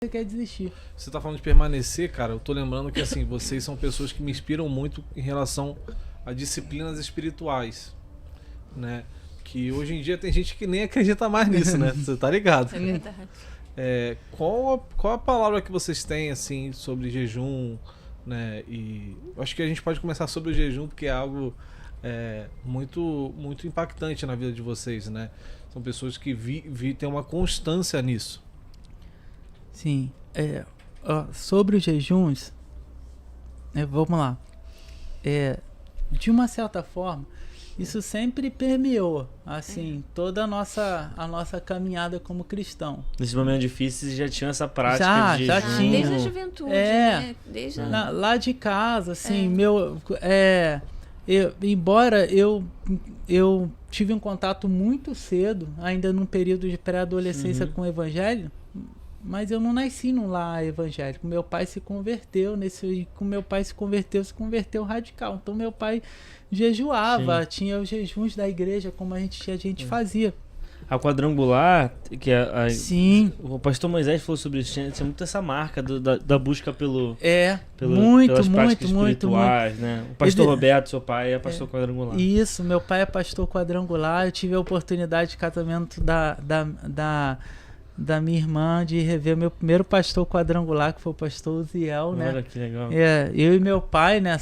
você quer desistir. Você tá falando de permanecer, cara, eu tô lembrando que assim, vocês são pessoas que me inspiram muito em relação a disciplinas espirituais, né? Que hoje em dia tem gente que nem acredita mais nisso, né? Você tá ligado? É verdade. Qual a palavra que vocês têm, assim, sobre jejum, né? E eu acho que a gente pode começar sobre o jejum, porque é algo muito, muito impactante na vida de vocês, né? São pessoas que têm uma constância nisso. Sim. Sobre os jejuns, vamos lá. De uma certa forma, isso sempre permeou, assim, toda a nossa caminhada como cristão. Nesses momentos difíceis já tinha essa prática de já jejum. tinha. Desde a juventude, né? Desde Lá de casa, assim, embora eu tive um contato muito cedo, ainda num período de pré-adolescência com o evangelho, mas eu não nasci num lar evangélico. Meu pai se converteu, se converteu radical. Então meu pai jejuava, tinha os jejuns da igreja, como a gente fazia. A quadrangular, que Sim. O pastor Moisés falou sobre isso, tinha muito essa marca da busca pelas práticas espirituais, né? O pastor Roberto, seu pai, é pastor quadrangular. Isso, meu pai é pastor quadrangular. Eu tive a oportunidade de casamento da minha irmã de rever meu primeiro pastor quadrangular, que foi o pastor Uziel, né? Olha que legal. Eu e meu pai, né,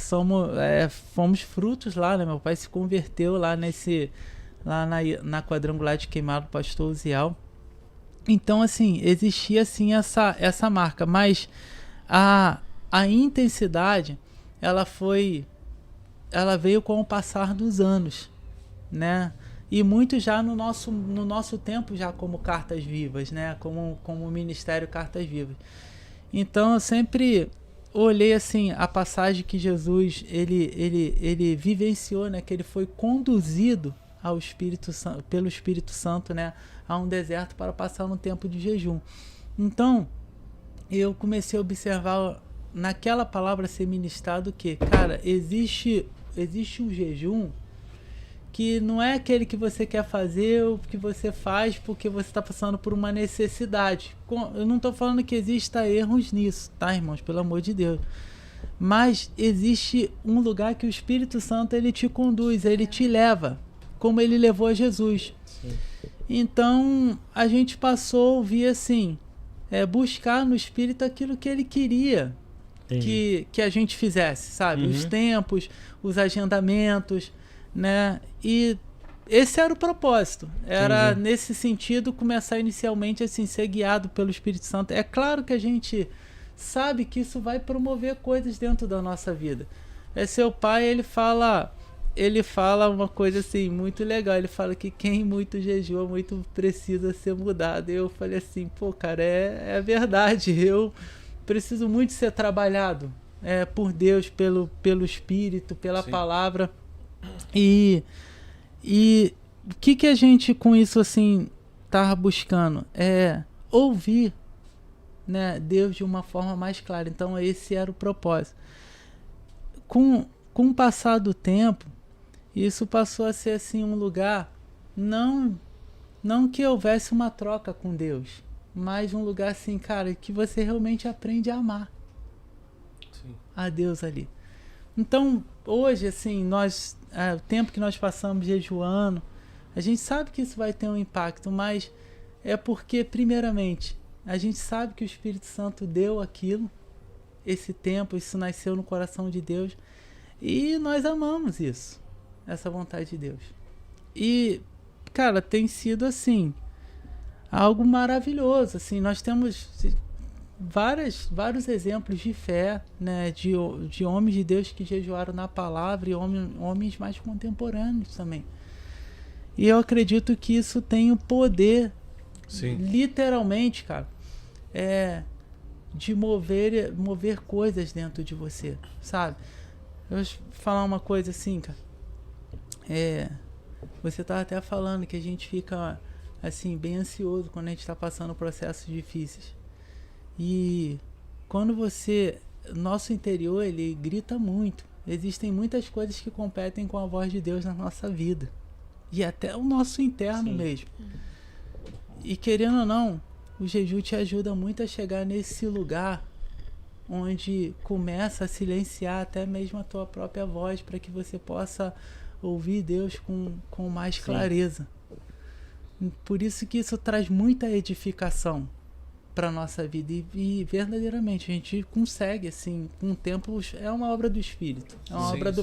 fomos frutos lá, né? Meu pai se converteu lá na quadrangular de Queimado, pastor Uziel. Então, assim, existia assim essa marca, mas a intensidade, ela veio com o passar dos anos, né? E muito já no nosso tempo, já como Cartas Vivas, né? Como Ministério Cartas Vivas. Então eu sempre olhei assim a passagem que Jesus ele vivenciou, né? Que ele foi conduzido pelo Espírito Santo, né? A um deserto para passar um tempo de jejum. Então eu comecei a observar naquela palavra ser ministrado que, cara, existe um jejum que não é aquele que você quer fazer ou que você faz porque você está passando por uma necessidade. Eu não estou falando que exista erros nisso, tá, irmãos? Pelo amor de Deus. Mas existe um lugar que o Espírito Santo ele te conduz, ele te leva, como ele levou a Jesus. Sim. Então a gente passou a ouvir assim, buscar no Espírito aquilo que ele queria que a gente fizesse, sabe? Os tempos, os agendamentos, né? E esse era o propósito. Era nesse sentido começar inicialmente assim, ser guiado pelo Espírito Santo. É claro que a gente sabe que isso vai promover coisas dentro da nossa vida. Seu pai, ele fala uma coisa assim muito legal. Ele fala que quem muito jejua muito precisa ser mudado. Eu falei assim, pô, cara, é verdade. Eu preciso muito ser trabalhado por Deus, pelo Espírito, pela palavra. E o que a gente com isso assim tá buscando? Ouvir, né, Deus de uma forma mais clara. Então esse era o propósito. Com o passar do tempo, isso passou a ser assim um lugar, não que houvesse uma troca com Deus, mas um lugar assim, cara, que você realmente aprende a amar a Deus ali. Então, hoje, assim, o tempo que nós passamos jejuando, a gente sabe que isso vai ter um impacto, mas é porque, primeiramente, a gente sabe que o Espírito Santo deu aquilo, esse tempo, isso nasceu no coração de Deus, e nós amamos isso, essa vontade de Deus. E, cara, tem sido, assim, algo maravilhoso, assim, nós temos vários exemplos de fé, né, de homens de Deus que jejuaram na palavra e homens mais contemporâneos também. E eu acredito que isso tem o poder, literalmente, cara, de mover coisas dentro de você, sabe? Eu vou falar uma coisa assim, cara. Você tá até falando que a gente fica assim bem ansioso quando a gente está passando processos difíceis. E quando nosso interior, ele grita muito. Existem muitas coisas que competem com a voz de Deus na nossa vida. E até o nosso interno mesmo. E querendo ou não, o jejum te ajuda muito a chegar nesse lugar onde começa a silenciar até mesmo a tua própria voz, para que você possa ouvir Deus com mais clareza. Por isso que isso traz muita edificação para nossa vida, e verdadeiramente a gente consegue, assim, com o tempo, é uma obra do Espírito, é uma obra do